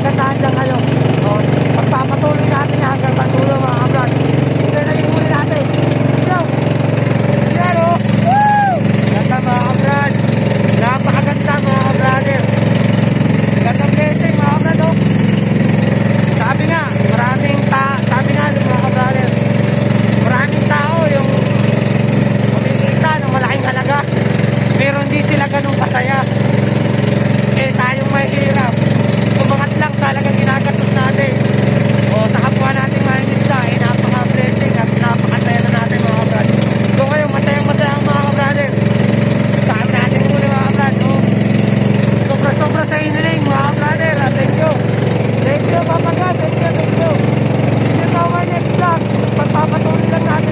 kagandahan ng ano. So, pagpapatuloy natin yan hanggang sa dulo mga kabrad. Ito na yung huli natin. Let's go! Pero, woo! Ganda mga kabrad. Napakaganda mga kabrader. Gandang blessing mga kabrad, oh. Sabi nga mga kabrader, maraming tao yung kumikita ng malaking halaga pero hindi sila ganun kasaya. Eh tayong mahirap, umangat lang sa halagang ginagastos natin o sa kapwa natin mangingisda, eh napaka-blessing at napakasaya na natin mga kabrader. So ngayon masayang-masaya mga kabrader. Dami natin muna mga kabrader, no? Sobra-sobra sa iniling mga kabrader. Thank you Papa God, thank you. See you to our next vlog. Pagpapatuloy lang natin